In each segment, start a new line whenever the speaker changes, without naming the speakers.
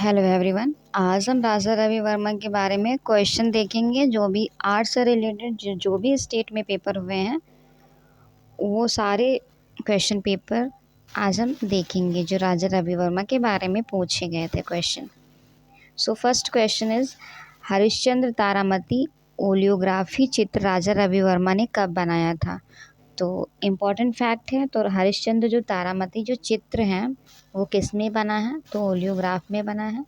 Hello everyone. आज हम राजा रवि वर्मा के बारे में क्वेश्चन देखेंगे। जो भी आर्ट से रिलेटेड जो भी स्टेट में पेपर हुए हैं वो सारे क्वेश्चन पेपर आज हम देखेंगे जो राजा रवि वर्मा के बारे में पूछे गए थे question. So first question is Harishchandra Taramati oleography चित्र राजा रवि वर्मा ने कब बनाया था। तो इम्पॉर्टेंट फैक्ट है, तो हरिश्चंद्र जो तारामती जो चित्र हैं वो किस में बना है, तो ओलियोग्राफ में बना है,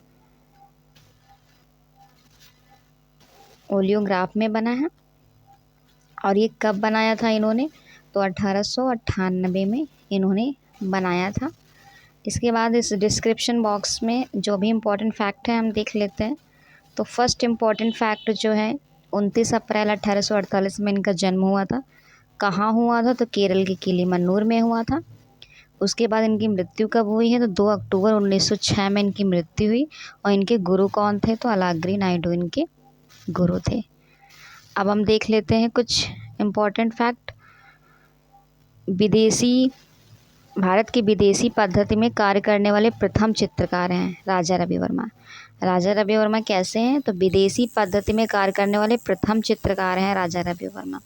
ओलियोग्राफ में बना है। और ये कब बनाया था इन्होंने, तो 1898 में इन्होंने बनाया था। इसके बाद इस डिस्क्रिप्शन बॉक्स में जो भी इम्पोर्टेंट फैक्ट है हम देख लेते हैं। तो फर्स्ट इम्पॉर्टेंट फैक्ट जो है 29 अप्रैल 1848 में इनका जन्म हुआ था। कहाँ हुआ था, तो केरल के किलीमन्नूर में हुआ था। उसके बाद इनकी मृत्यु कब हुई है, तो 2 अक्टूबर 1906 में इनकी मृत्यु हुई। और इनके गुरु कौन थे, तो अलाग्री नायडू इनके गुरु थे। अब हम देख लेते हैं कुछ इम्पोर्टेंट फैक्ट। विदेशी भारत की विदेशी पद्धति में कार्य करने वाले प्रथम चित्रकार हैं राजा रवि वर्मा। राजा रवि वर्मा कैसे हैं, तो विदेशी पद्धति में कार्य करने वाले प्रथम चित्रकार हैं राजा रवि वर्मा।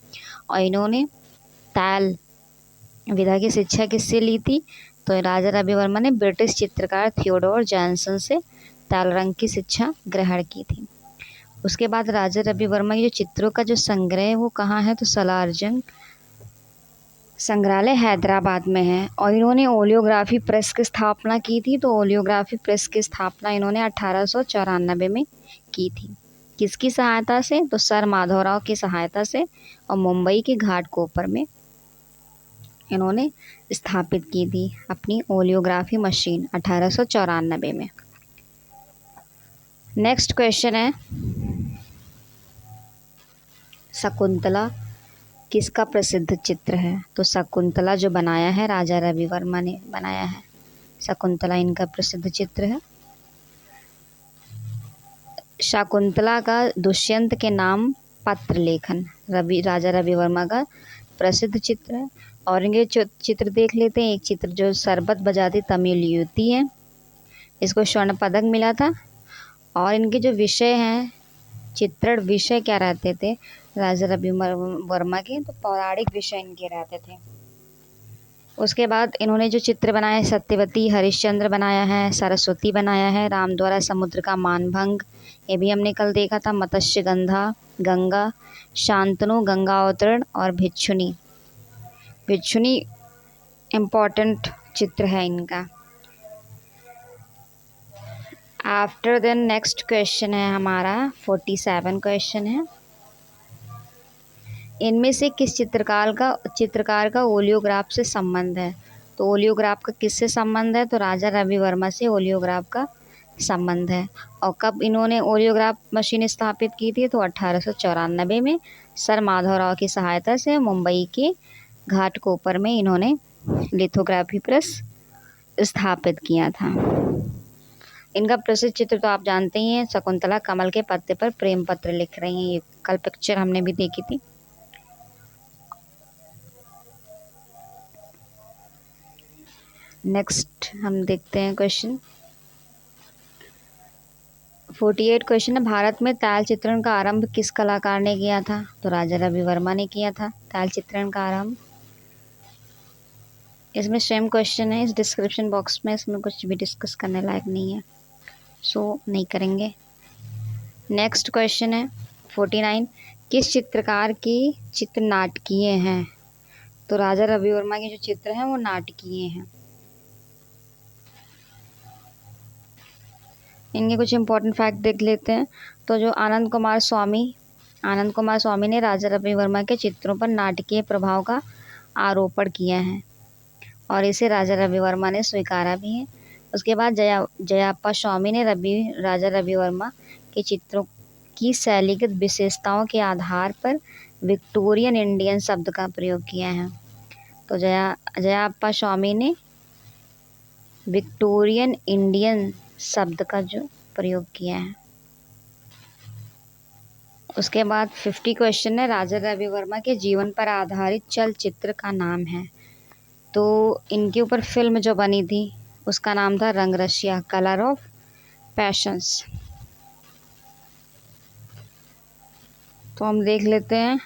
और इन्होंने तैल विधा की शिक्षा किससे ली थी, तो राजा रवि वर्मा ने ब्रिटिश चित्रकार थियोडोर जॉनसन से तैल रंग की शिक्षा ग्रहण की थी। उसके बाद राजा रवि वर्मा के जो चित्रों का जो संग्रह है वो कहाँ है, तो सलारजंग संग्रहालय हैदराबाद में है। और इन्होंने ओलियोग्राफी प्रेस की स्थापना की थी। तो ओलियोग्राफी प्रेस की स्थापना इन्होंने 1894 में की थी। किसकी सहायता से, तो सर माधवराव की सहायता से। और मुंबई के घाटकोपर में इन्होंने स्थापित की थी अपनी ओलियोग्राफी मशीन 1894 में। नेक्स्ट क्वेश्चन है शकुंतला किसका प्रसिद्ध चित्र है, तो शकुंतला जो बनाया है राजा रवि वर्मा ने बनाया है। शकुंतला इनका प्रसिद्ध चित्र है। शकुंतला का दुष्यंत के नाम पत्र लेखन राजा रवि वर्मा का प्रसिद्ध चित्र है। और इनके चित्र देख लेते हैं। एक चित्र जो शरबत बजाती तमिल युवती है, इसको स्वर्ण पदक मिला था। और इनके जो विषय हैं, चित्रण विषय क्या रहते थे राजा रवि वर्मा के, तो पौराणिक विषय इनके रहते थे। उसके बाद इन्होंने जो चित्र बनाए, सत्यवती हरिश्चंद्र बनाया है, सरस्वती बनाया है, राम द्वारा समुद्र का मानभंग ये भी हमने कल देखा था, मत्स्य गंगा, शांतनु गंगा अवतरण और भिक्षुनी इम्पॉर्टेंट चित्र है इनका। आफ्टर देन नेक्स्ट क्वेश्चन है हमारा 47 क्वेश्चन है। इनमें से किस चित्रकार का ओलियोग्राफ से संबंध है, तो ओलियोग्राफ का किससे संबंध है, तो राजा रवि वर्मा से ओलियोग्राफ का संबंध है। और कब इन्होंने ओलियोग्राफ मशीन स्थापित की थी, तो 1894 में सर माधवराव की सहायता से मुंबई के घाटकोपर में इन्होंने लिथोग्राफी प्रेस स्थापित किया था। इनका प्रसिद्ध चित्र तो आप जानते ही हैं, शकुंतला कमल के पत्ते पर प्रेम पत्र लिख रही हैं। ये कल पिक्चर हमने भी देखी थी। नेक्स्ट हम देखते हैं क्वेश्चन 48 क्वेश्चन है। भारत में तैल चित्रण का आरंभ किस कलाकार ने किया था, तो राजा रवि वर्मा ने किया था तैल चित्रण का आरंभ। इसमें सेम क्वेश्चन है इस डिस्क्रिप्शन बॉक्स में, इसमें कुछ भी डिस्कस करने लायक नहीं है, सो नहीं करेंगे। नेक्स्ट क्वेश्चन है 49 किस चित्रकार के चित्र नाटकीय हैं, तो राजा रवि वर्मा के जो चित्र हैं वो नाटकीय हैं। इनके कुछ इंपॉर्टेंट फैक्ट देख लेते हैं। तो जो आनंद कुमार स्वामी ने राजा रवि वर्मा के चित्रों पर नाटकीय प्रभाव का आरोपण किया है और इसे राजा रवि वर्मा ने स्वीकारा भी है। उसके बाद जयाप्पा स्वामी ने राजा रवि वर्मा के चित्रों की शैलीगत विशेषताओं के आधार पर विक्टोरियन इंडियन शब्द का प्रयोग किया है। तो जयाप्पा स्वामी ने विक्टोरियन इंडियन शब्द का जो प्रयोग किया है। उसके बाद 50 क्वेश्चन है राजा रवि वर्मा के जीवन पर आधारित चलचित्र का नाम है, तो इनके ऊपर फिल्म जो बनी थी उसका नाम था रंगरसिया कलर ऑफ पैशंस। तो हम देख लेते हैं।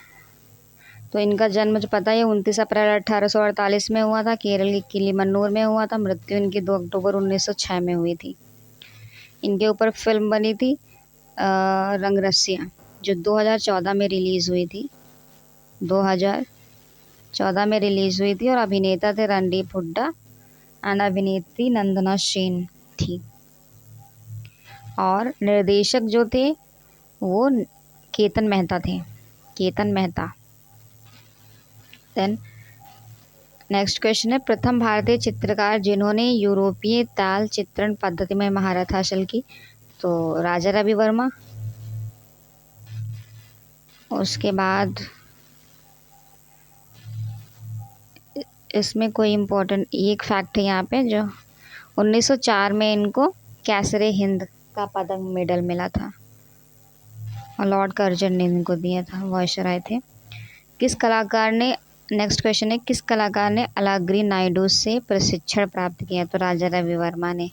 तो इनका जन्म जो पता है 29 अप्रैल 1848 में हुआ था, केरल के किलीमन्नूर में हुआ था। मृत्यु इनकी 2 अक्टूबर 1906 में हुई थी। इनके ऊपर फिल्म बनी थी रंगरसिया, जो 2014 में रिलीज़ हुई थी। 2014 में रिलीज़ हुई थी और अभिनेता थे रणदीप हुड्डा एंड अभिनेत्री नंदना सेन थी। और निर्देशक जो थे वो केतन मेहता थे, Ketan Mehta. Then next question है, प्रथम भारतीय चित्रकार जिन्होंने यूरोपीय ताल चित्रण पद्धति में महारत हासिल की। तो राजा रवि वर्मा। उसके बाद इसमें कोई इम्पोर्टेंट एक फैक्ट है यहाँ पे, जो 1904 में इनको कैसरे हिंद का पदक मेडल मिला था और लॉर्ड कर्जन ने इनको दिया था, वायसराय थे। किस कलाकार ने नेक्स्ट क्वेश्चन है, किस कलाकार ने अलाग्री नायडू से प्रशिक्षण प्राप्त किया। तो राजा रवि वर्मा ने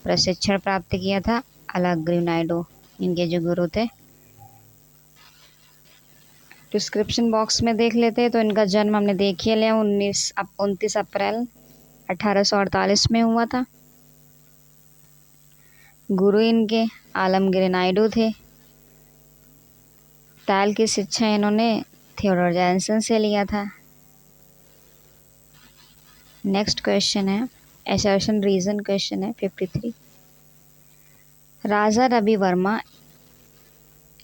प्रशिक्षण प्राप्त किया था अलाग्री नायडू, इनके जो गुरु थे। डिस्क्रिप्शन बॉक्स में देख लेते हैं। तो इनका जन्म हमने देख ही लिया, 29 अप्रैल 1848 में हुआ था। गुरु इनके आलमगीर नायडू थे। ताल की शिक्षा इन्होंने थियोडोर जैनसन से लिया था। नेक्स्ट क्वेश्चन है असर्शन रीजन क्वेश्चन है 53। राजा रवि वर्मा,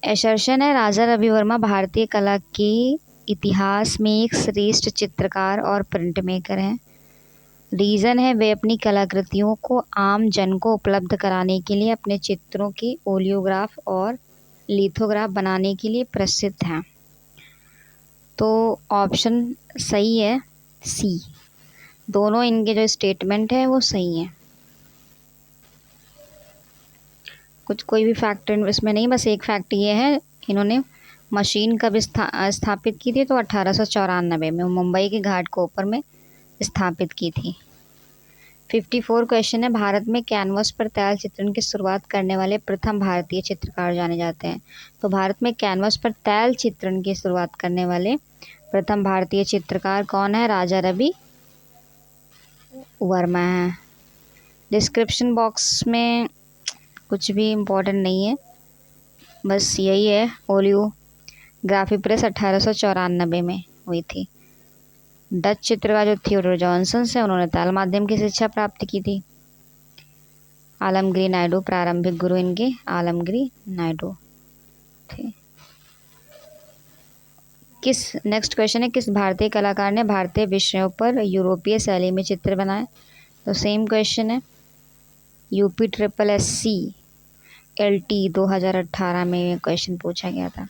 असर्शन है राजा रवि वर्मा भारतीय कला के इतिहास में एक श्रेष्ठ चित्रकार और प्रिंट मेकर हैं। रीज़न है वे अपनी कलाकृतियों को आम जन को उपलब्ध कराने के लिए अपने चित्रों की ओलियोग्राफ और लिथोग्राफ बनाने के लिए प्रसिद्ध हैं। तो ऑप्शन सही है सी, दोनों इनके जो स्टेटमेंट है वो सही है। कुछ कोई भी फैक्ट इसमें नहीं, बस एक फैक्ट ये है, इन्होंने मशीन कब स्थापित की थी। तो 1894 में मुंबई के घाटकोपर में स्थापित की थी। 54 क्वेश्चन है, भारत में कैनवस पर तैल चित्रण की शुरुआत करने वाले प्रथम भारतीय चित्रकार जाने जाते हैं। तो भारत में कैनवस पर तैल चित्रण की शुरुआत करने वाले प्रथम भारतीय चित्रकार कौन है। राजा रवि वर्मा है। डिस्क्रिप्शन बॉक्स में कुछ भी इम्पोर्टेंट नहीं है, बस यही है, ओलियोग्राफी प्रेस 1894 में हुई थी। डच चित्रकार जो थियोडोर जॉनसन से, उन्होंने ताल माध्यम की शिक्षा प्राप्त की थी। आलमगीर नायडू प्रारंभिक गुरु इनके आलमगीर नायडू थे। नेक्स्ट क्वेश्चन है, किस भारतीय कलाकार ने भारतीय विषयों पर यूरोपीय शैली में चित्र बनाए। तो सेम क्वेश्चन है, UPSSC LT 2018 में क्वेश्चन पूछा गया था।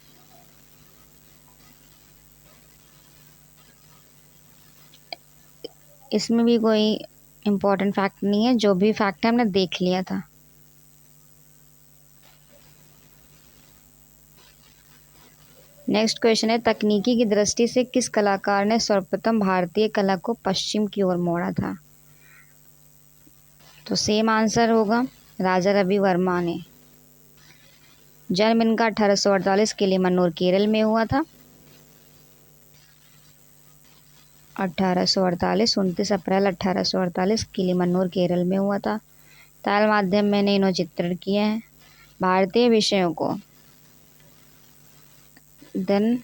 इसमें भी कोई इम्पोर्टेंट फैक्ट नहीं है, जो भी फैक्ट है हमने देख लिया था। नेक्स्ट क्वेश्चन है, तकनीकी की दृष्टि से किस कलाकार ने सर्वप्रथम भारतीय कला को पश्चिम की ओर मोड़ा था। तो सेम आंसर होगा राजा रवि वर्मा ने। जन्म इनका 1848 किलीमन्नूर केरल में हुआ था। 1848 29 अप्रैल 1848 किलीमन्नूर केरल में हुआ था। ताल माध्यम में इन्होंने चित्रण किए हैं भारतीय विषयों को। देन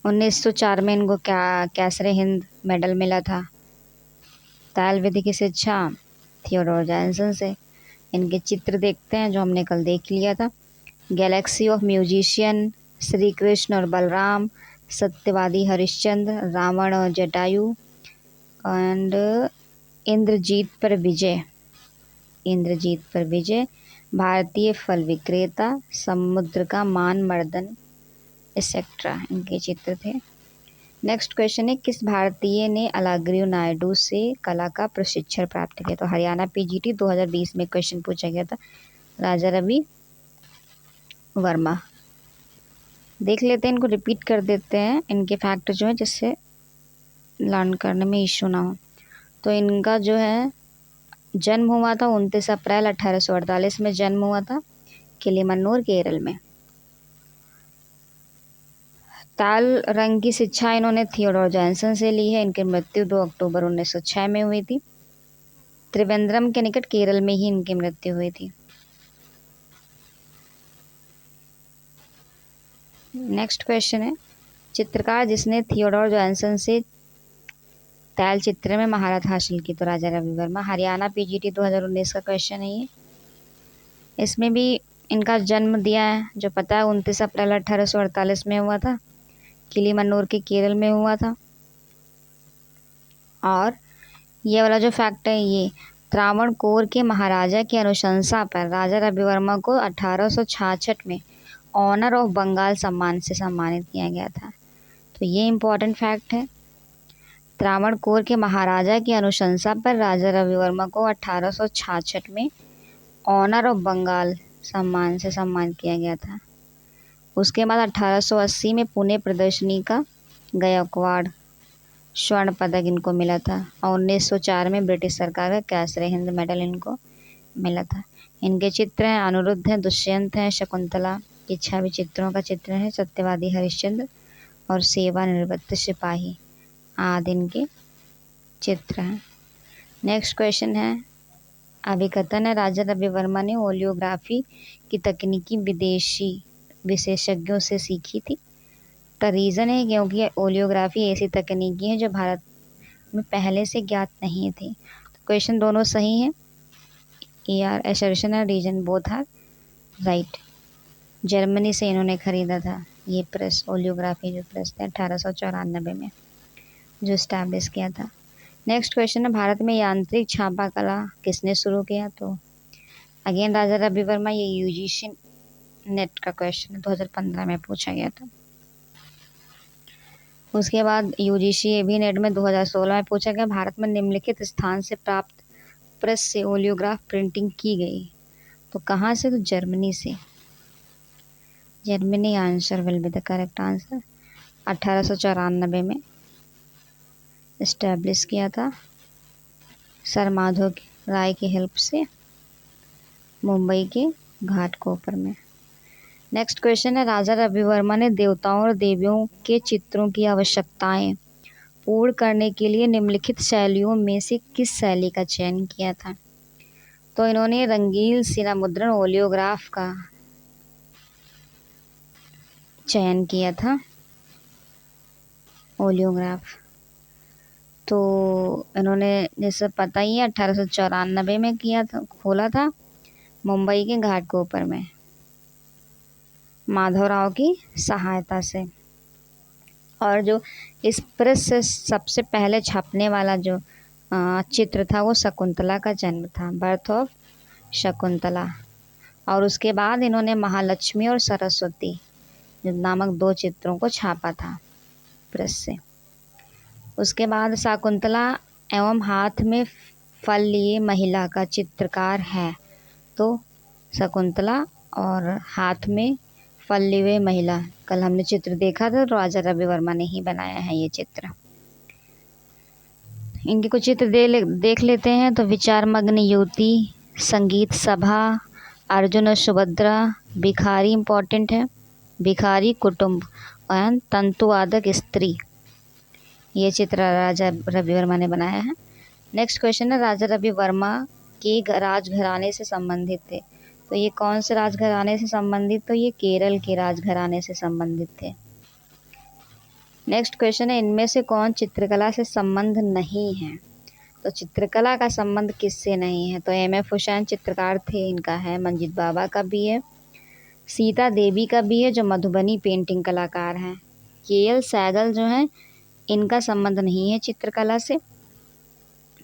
1904 में इनको कैसरे हिंद मेडल मिला था। ताल विधि की शिक्षा थियोडोर जॉनसन से। इनके चित्र देखते हैं जो हमने कल देख लिया था, Galaxy of musician, Shri Krishna और बलराम, सत्यवादी हरिश्चंद्र, रावण और जटायु एंड इंद्रजीत पर विजय, भारतीय फल विक्रेता, समुद्र का मान मर्दन एक्सेट्रा इनके चित्र थे। नेक्स्ट क्वेश्चन है, किस भारतीय ने अलाग्री नायडू से कला का प्रशिक्षण प्राप्त किया। तो हरियाणा PGT 2020 में क्वेश्चन पूछा गया था, राजा रवि वर्मा। देख लेते हैं, इनको रिपीट कर देते हैं इनके फैक्ट जो है, जिससे लर्न करने में इशू ना हो। तो इनका जो है जन्म हुआ था 29 अप्रैल 1848 में जन्म हुआ था किलिमन्नूर केरल में। ताल रंग की शिक्षा इन्होंने थियोडोर जॉनसन से ली है। इनकी मृत्यु 2 अक्टूबर 1906 में हुई थी। त्रिवेंद्रम के निकट केरल में ही इनकी मृत्यु हुई थी। नेक्स्ट क्वेश्चन है, चित्रकार जिसने थियोडोर जॉनसन से तैल चित्र में महारत हासिल की, तो राजा रवि वर्मा। हरियाणा पीजीटी 2019 का क्वेश्चन है ये। इसमें भी इनका जन्म दिया है जो पता है, 29 अप्रैल 1848 में हुआ था, किलिमन्नूर के केरल में हुआ था। और ये वाला जो फैक्ट है, ये त्रावणकोर के महाराजा की अनुशंसा पर राजा रवि वर्मा को 1866 में ऑनर ऑफ बंगाल सम्मान से सम्मानित किया गया था। तो ये इम्पोर्टेंट फैक्ट है। त्रावणकोर के महाराजा की अनुशंसा पर राजा रवि वर्मा को 1866 में ऑनर ऑफ बंगाल सम्मान से सम्मानित किया गया था। उसके बाद 1880 में पुणे प्रदर्शनी का गायकवाड़ स्वर्ण पदक इनको मिला था और 1904 में ब्रिटिश सरकार का कैसरे हिंद मेडल इनको मिला था। इनके चित्र हैं अनिरुद्ध हैं, दुष्यंत हैं, शकुंतला की छवि चित्रों का चित्र है, सत्यवादी हरिश्चंद्र और सेवानिवृत्त सिपाही आदि इनके चित्र हैं। नेक्स्ट क्वेश्चन है, अभिकथन है राजा रवि वर्मा ने ओलियोग्राफी की तकनीकी विदेशी विशेषज्ञों से सीखी थी। तो रीज़न है क्योंकि ओलियोग्राफी ऐसी तकनीकी है जो भारत में पहले से ज्ञात नहीं थी। तो क्वेश्चन दोनों सही हैं। ER एसर्शन है, reason both are right. Germany से इन्होंने खरीदा था ये प्रेस, ओलियोग्राफी जो प्रेस था 1894 में जो इस्टेब्लिश किया था। नेक्स्ट क्वेश्चन है, भारत में यांत्रिक छापा कला किसने शुरू किया, तो अगेन राजा रवि वर्मा। ये यूजीसी नेट का क्वेश्चन 2015 में पूछा गया था। उसके बाद यूजीसी भी नेट में 2016 में पूछा गया, भारत में निम्नलिखित स्थान से प्राप्त प्रेस से ओलियोग्राफ प्रिंटिंग की गई, तो कहाँ से, तो जर्मनी से। Germany answer will be the correct answer. 1894 में इस्टेब्लिश किया था सर माधव राय की हेल्प से मुंबई के घाटकोपर में। नेक्स्ट क्वेश्चन है, राजा रवि वर्मा ने देवताओं और देवियों के चित्रों की आवश्यकताएं पूर्ण करने के लिए निम्नलिखित शैलियों में से किस शैली का चयन किया था, तो इन्होंने रंगीन सिरा मुद्रण ओलियोग्राफ का चयन किया था। ओलियोग्राफ तो इन्होंने जैसे पता ही है 1894 में किया था, खोला था मुंबई के घाटकोपर में माधवराव की सहायता से। और जो इस प्रेस से सबसे पहले छपने वाला जो चित्र था वो शकुंतला का जन्म था, बर्थ ऑफ शकुंतला। और उसके बाद इन्होंने महालक्ष्मी और सरस्वती नामक 2 चित्रों को छापा था प्रेस से। उसके बाद शकुंतला एवं हाथ में फल लिए महिला का चित्रकार है, तो शकुंतला और हाथ में फल लिए हुए महिला, कल हमने चित्र देखा था, तो राजा रवि वर्मा ने ही बनाया है ये चित्र। इनके कुछ चित्र देख लेते हैं। तो विचारमग्न युवती, संगीत सभा, अर्जुन और सुभद्रा, भिखारी इम्पोर्टेंट है, भिखारी कुटुंब और तंतुवादक स्त्री, ये चित्र राजा रवि वर्मा ने बनाया है। नेक्स्ट क्वेश्चन है, राजा रवि वर्मा के राजघराने से संबंधित थे, तो ये कौन से राजघराने से संबंधित, तो ये केरल के राजघराने से संबंधित थे। नेक्स्ट क्वेश्चन है, इनमें से कौन चित्रकला से संबंध नहीं है, तो चित्रकला का संबंध किससे नहीं है, तो MF हुसैन चित्रकार थे, इनका है। मंजीत बाबा का भी है, सीता देवी का भी है जो मधुबनी पेंटिंग कलाकार हैं। KL सहगल जो हैं इनका संबंध नहीं है चित्रकला से।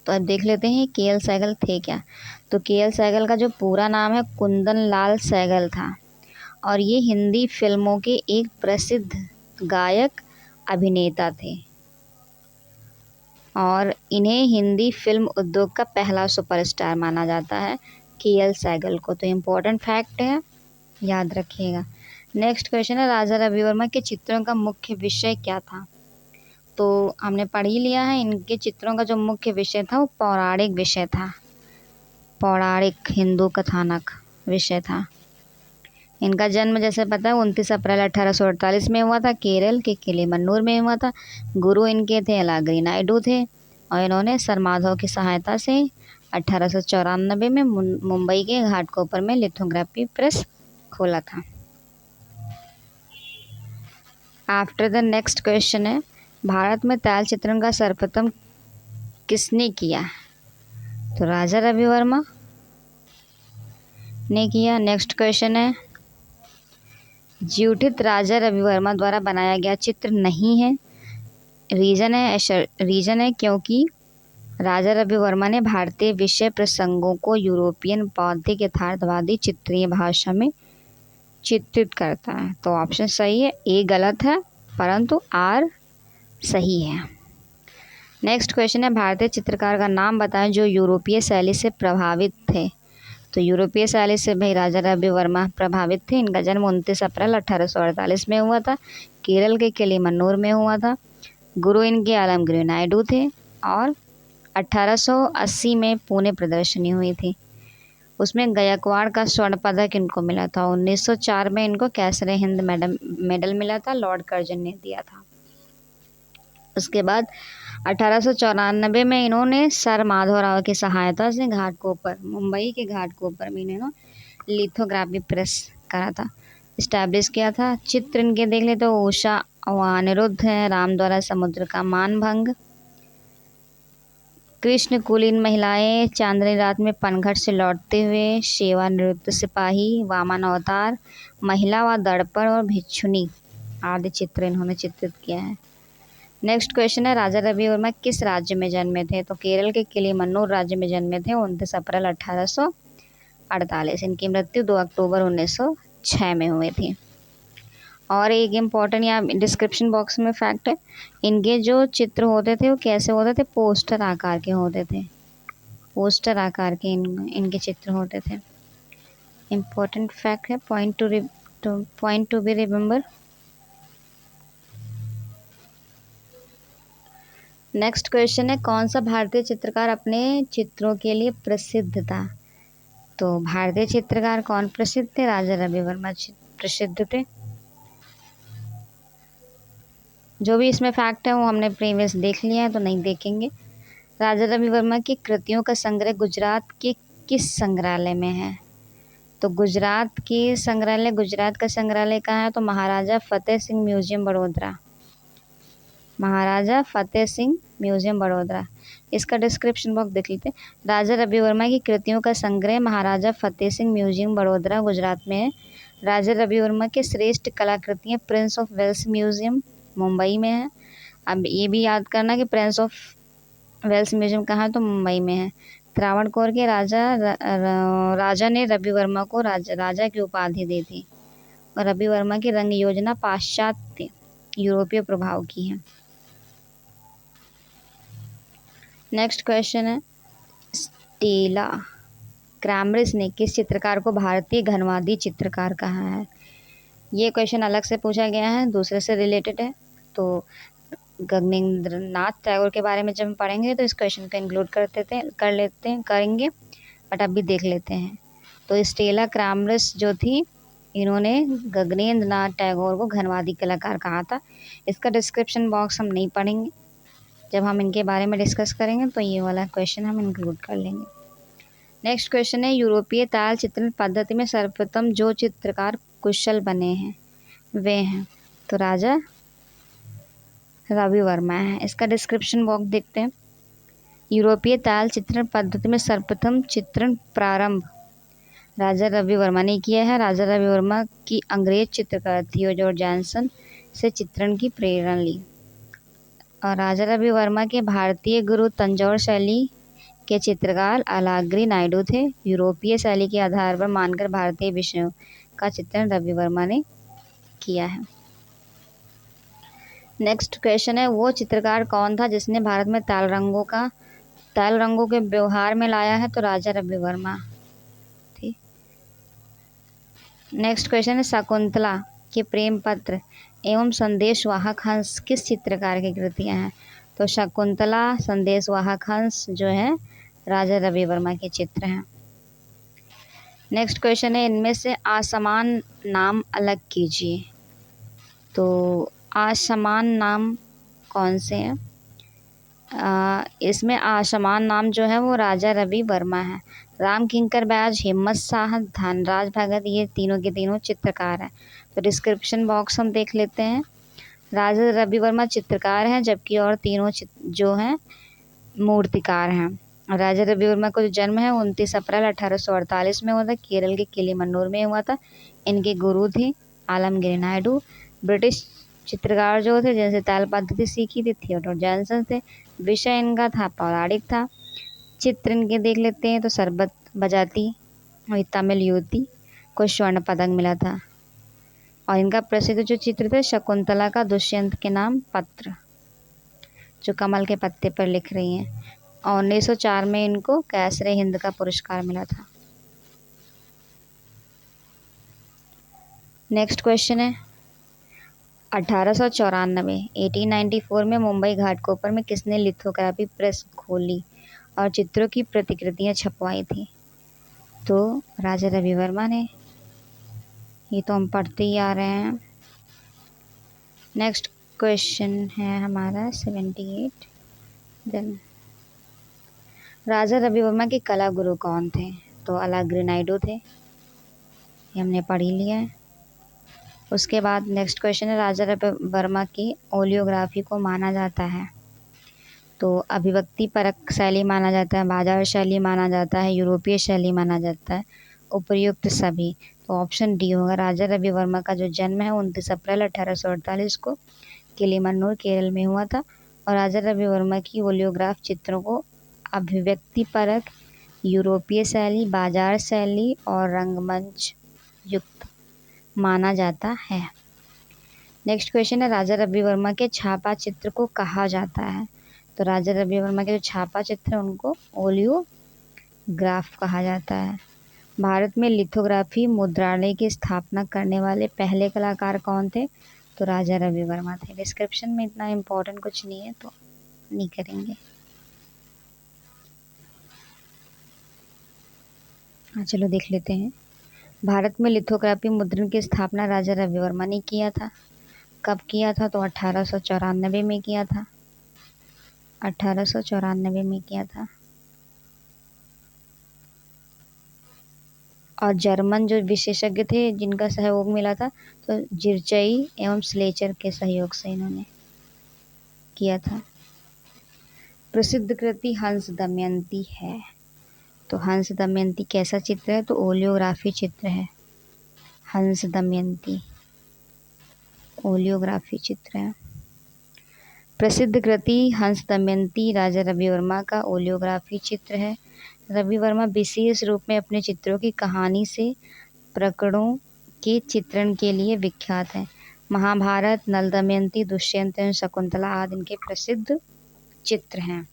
तो अब देख लेते हैं KL सहगल थे क्या, तो KL सहगल का जो पूरा नाम है कुंदन लाल सहगल था और ये हिंदी फिल्मों के एक प्रसिद्ध गायक अभिनेता थे और इन्हें हिंदी फिल्म उद्योग का पहला सुपरस्टार माना जाता है KL सहगल को। तो इम्पोर्टेंट फैक्ट है, याद रखिएगा। नेक्स्ट क्वेश्चन है, राजा रवि वर्मा के चित्रों का मुख्य विषय क्या था, तो हमने पढ़ ही लिया है। इनके चित्रों का जो मुख्य विषय था वो पौराणिक विषय था। पौराणिक हिंदू कथानक विषय था। इनका जन्म जैसे पता है 29 अप्रैल 1848 में हुआ था, केरल के किलीमन्नूर में हुआ था। गुरु इनके थे अलागिरी नायडू थे और इन्होंने सर माधव की सहायता से 1894 में मुंबई के घाटकोपर में लिथोग्राफी प्रेस खोला था। आफ्टर द नेक्स्ट क्वेश्चन है, भारत में तैल चित्रण का सर्वप्रथम किसने किया? तो राजा रवि वर्मा ने किया। नेक्स्ट क्वेश्चन है, ज्योतित राजा रवि वर्मा द्वारा बनाया गया चित्र नहीं है। रीजन है क्योंकि राजा रवि वर्मा ने भारतीय विषय प्रसंगों को यूरोपियन बौद्धिक यथार्थवादी चित्रीय भाषा में चित्रित करता है। तो ऑप्शन सही है, ए गलत है परंतु आर सही है। नेक्स्ट क्वेश्चन है, भारतीय चित्रकार का नाम बताएं जो यूरोपीय शैली से प्रभावित थे। तो यूरोपीय शैली से भाई राजा रवि वर्मा प्रभावित थे। इनका जन्म 29 अप्रैल 1848 में हुआ था, केरल के किलीमन्नूर में हुआ था। गुरु इनके आलमगीर नायडू थे और 1880 में पुणे प्रदर्शनी हुई थी, उसमें गायकवाड़ का स्वर्ण पदक इनको मिला था। 1904 में इनको कैसरे हिंद मेडल मिला था, लॉर्ड कर्जन ने दिया था। उसके बाद 1894 में इन्होंने सर माधवराव की सहायता से मुंबई के घाटकोपर में इन्होंने लिथोग्राफी प्रेस करा था, इस्टेब्लिश किया था। चित्र इनके देख ले तो उषा और अनिरुद्ध है, राम द्वारा समुद्र का मानभंग, कृष्ण कुलीन महिलाएं, चांदनी रात में पनघट से लौटते हुए, सेवानिवृत्त सिपाही, वामन अवतार, महिला व दर्पण और भिक्षुनी आदि चित्र इन्होंने चित्रित किया है। नेक्स्ट क्वेश्चन है, राजा रवि वर्मा किस राज्य में जन्मे थे? तो केरल के किलीमन्नूर राज्य में जन्मे थे 29 अप्रैल 1848। इनकी मृत्यु 2 अक्टूबर 1906 में हुई थी। और एक इम्पॉर्टेंट यहाँ डिस्क्रिप्शन बॉक्स में फैक्ट है, इनके जो चित्र होते थे वो कैसे होते थे? पोस्टर आकार के होते थे, पोस्टर आकार के इनके चित्र होते थे। इम्पॉर्टेंट फैक्ट है, point to be remember. Next question है, कौन सा भारतीय चित्रकार अपने चित्रों के लिए प्रसिद्ध था? तो भारतीय चित्रकार कौन प्रसिद्ध थे? राजा रवि वर्मा प्रसिद्ध थे। जो भी इसमें फैक्ट है वो हमने प्रीवियस देख लिया है तो नहीं देखेंगे। राजा रवि वर्मा की कृतियों का संग्रह गुजरात के किस संग्रहालय में है? तो गुजरात का संग्रहालय कहाँ है? तो महाराजा फतेह सिंह म्यूजियम बड़ोदरा, महाराजा फतेह सिंह म्यूजियम बड़ोदरा। इसका डिस्क्रिप्शन बॉक्स देख लेते हैं। राजा रवि वर्मा की कृतियों का संग्रह महाराजा फतेह सिंह म्यूजियम बड़ोदरा गुजरात में है। राजा रवि वर्मा की श्रेष्ठ कलाकृतियाँ prince of Wales museum Mumbai में है। अब ये भी याद करना कि प्रिंस ऑफ वेल्स म्यूजियम कहाँ है? तो मुंबई में है। त्रावणकोर के राजा ने रवि वर्मा को राजा की उपाधि दी थी और रवि वर्मा की रंग योजना पाश्चात्य यूरोपीय प्रभाव की है। नेक्स्ट क्वेश्चन है, स्टेला क्रैमरिस ने किस चित्रकार को भारतीय घनवादी चित्रकार कहा है? ये क्वेश्चन अलग से पूछा गया है, दूसरे से रिलेटेड है। तो गगनेंद्रनाथ टैगोर के बारे में जब हम पढ़ेंगे तो इस क्वेश्चन को इंक्लूड करेंगे, बट अभी देख लेते हैं। तो स्टेला क्रैमरिस जो थी, इन्होंने गगनेंद्रनाथ टैगोर को घनवादी कलाकार कहा था। इसका डिस्क्रिप्शन बॉक्स हम नहीं पढ़ेंगे, जब हम इनके बारे में डिस्कस करेंगे तो ये वाला क्वेश्चन हम इंक्लूड कर लेंगे। नेक्स्ट क्वेश्चन है, यूरोपीय ताल चित्रण पद्धति में सर्वप्रथम जो चित्रकार कुशल बने हैं वे हैं? तो राजा रवि वर्मा है। इसका डिस्क्रिप्शन बॉक्स देखते हैं। यूरोपीय ताल चित्रण पद्धति में सर्वप्रथम चित्रण प्रारंभ राजा रवि वर्मा ने किया है। राजा रवि वर्मा की अंग्रेज चित्रकार थियोडोर जॉनसन से चित्रण की प्रेरणा ली और राजा रवि वर्मा के भारतीय गुरु तंजौर शैली के चित्रकार अलागिरी नायडू थे। यूरोपीय शैली के आधार पर मानकर भारतीय विषयों का चित्रण रवि वर्मा ने किया है। नेक्स्ट क्वेश्चन है, वो चित्रकार कौन था जिसने भारत में ताल रंगों के व्यवहार में लाया है? तो राजा रवि वर्मा। ठीक। नेक्स्ट क्वेश्चन है, शकुंतला के प्रेम पत्र एवं संदेशवाहक हंस किस चित्रकार की कृतियां हैं? तो शकुंतला संदेशवाहक हंस जो है राजा रवि वर्मा के चित्र हैं। नेक्स्ट क्वेश्चन है, इनमें से असमान नाम अलग कीजिए। तो असमान नाम कौन से हैं? इसमें असमान नाम जो है वो राजा रवि वर्मा है। राम किंकर बैज, हिम्मत शाह, धनराज भगत, ये तीनों के तीनों चित्रकार हैं। तो डिस्क्रिप्शन बॉक्स हम देख लेते हैं। राजा रवि वर्मा चित्रकार हैं, जबकि और तीनों जो हैं मूर्तिकार हैं। राजा रवि वर्मा का जो जन्म है 29 अप्रैल 1848 में हुआ था। केरल के किलीमन्नूर में हुआ था। इनके गुरु थे आलमगीर नायडू। ब्रिटिश चित्रकार जो थे जिनसे तैल पद्धति सीखी थी थियोडोर जॉनसन थे। विषय इनका था पौराणिक था। चित्र इनके देख लेते हैं। तो सरबत बजाती और तमिल युवती को स्वर्ण पदक मिला था। और इनका प्रसिद्ध जो चित्र था शकुंतला का दुष्यंत के नाम पत्र, जो कमल के पत्ते पर लिख रही हैं। और 1904 में इनको कैसरे हिंद का पुरस्कार मिला था। नेक्स्ट क्वेश्चन है, 1894 में मुंबई घाटकोपर में किसने लिथोग्राफी प्रेस खोली और चित्रों की प्रतिकृतियां छपवाई थी? तो राजा रवि वर्मा ने। ये तो हम पढ़ते ही आ रहे हैं। नेक्स्ट क्वेश्चन है हमारा 78। देन राजा रवि वर्मा के कला गुरु कौन थे? तो अलागिरी नायडू थे। ये हमने पढ़ ही लिया है। उसके बाद नेक्स्ट क्वेश्चन है, राजा रवि वर्मा की ओलियोग्राफी को माना जाता है। तो अभिव्यक्ति परक शैली माना जाता है, बाजार शैली माना जाता है, यूरोपीय शैली माना जाता है, उपर्युक्त सभी। तो ऑप्शन डी होगा। राजा रवि वर्मा का जो जन्म है 29 अप्रैल 1848 को किलीमन्नूर केरल में हुआ था। और राजा रवि वर्मा की ओलियोग्राफ चित्रों को अभिव्यक्ति परक, यूरोपीय शैली, बाजार शैली और रंगमंच युक्त माना जाता है। नेक्स्ट क्वेश्चन है, राजा रवि वर्मा के छापा चित्र को कहा जाता है? तो राजा रवि वर्मा के जो छापा चित्र है उनको ओलियोग्राफ कहा जाता है। भारत में लिथोग्राफी मुद्रालय की स्थापना करने वाले पहले कलाकार कौन थे? तो राजा रवि वर्मा थे। डिस्क्रिप्शन में इतना इम्पोर्टेंट कुछ नहीं है तो नहीं करेंगे। हाँ चलो देख लेते हैं। भारत में लिथोग्राफी मुद्रण की स्थापना राजा रवि वर्मा ने किया था। कब किया था? तो 1894 में किया था। 1894 में किया था। और जर्मन जो विशेषज्ञ थे जिनका सहयोग मिला था, तो जिरचई एवं स्लेचर के सहयोग से इन्होंने किया था। प्रसिद्ध कृति हंस दमयंती है। तो हंस दमयंती कैसा चित्र है? तो ओलियोग्राफी चित्र है। हंस दमयंती ओलियोग्राफी चित्र है। प्रसिद्ध कृति हंस दमयंती राजा रवि वर्मा का ओलियोग्राफी चित्र है। रवि वर्मा विशेष रूप में अपने चित्रों की कहानी से प्रकरणों के चित्रण के लिए विख्यात हैं। महाभारत, नल दमयंती, दुष्यंत एवं शकुंतला आदि इनके प्रसिद्ध चित्र हैं।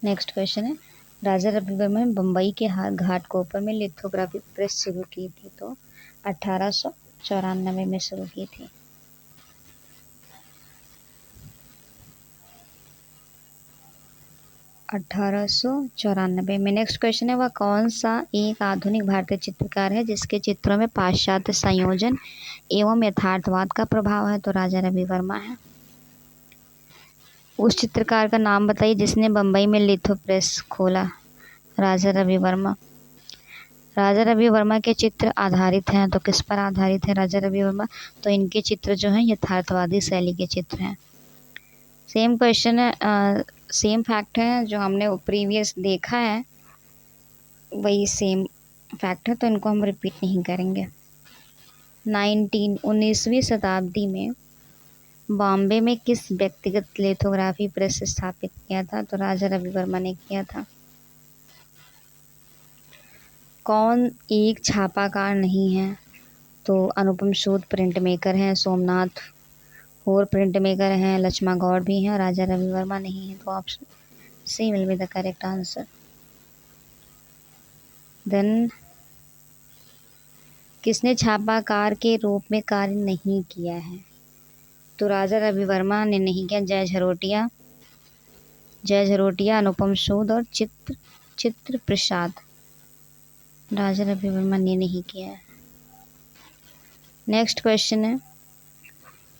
नेक्स्ट क्वेश्चन है, राजा रवि वर्मा ने बम्बई के घाटकोपर में लिथोग्राफी प्रेस शुरू की थी। तो 1894 में शुरू की थी। में। नेक्स्ट क्वेश्चन है, वह कौन सा एक आधुनिक भारतीय चित्रकार है जिसके चित्रों में पाश्चात्य संयोजन एवं यथार्थवाद का प्रभाव है? तो राजा रवि वर्मा है। उस चित्रकार का नाम बताइए जिसने बम्बई में लिथो प्रेस खोला? राजा रवि वर्मा। राजा रवि वर्मा के चित्र आधारित हैं। तो किस पर आधारित है राजा रवि वर्मा? तो इनके चित्र जो हैं यथार्थवादी शैली के चित्र हैं। सेम क्वेश्चन है, सेम फैक्ट है जो हमने प्रीवियस देखा है वही सेम फैक्ट है, तो इनको हम रिपीट नहीं करेंगे। 19वीं शताब्दी में बॉम्बे में किस व्यक्तिगत लिथोग्राफी प्रेस स्थापित किया था? तो राजा रवि वर्मा ने किया था। कौन एक छापाकार नहीं है? तो अनुपम सूद प्रिंट मेकर हैं, सोमनाथ होर प्रिंट मेकर हैं, लक्ष्मा गौड़ भी हैं और राजा रवि वर्मा नहीं है। तो option C will be the correct answer. Then किसने छापाकार के रूप में कार्य नहीं किया है? तो राजा रवि वर्मा ने नहीं किया। जय झरोटिया, अनुपम सूद और चित्र प्रसाद। राजा रवि वर्मा ने नहीं किया है। नेक्स्ट क्वेश्चन है,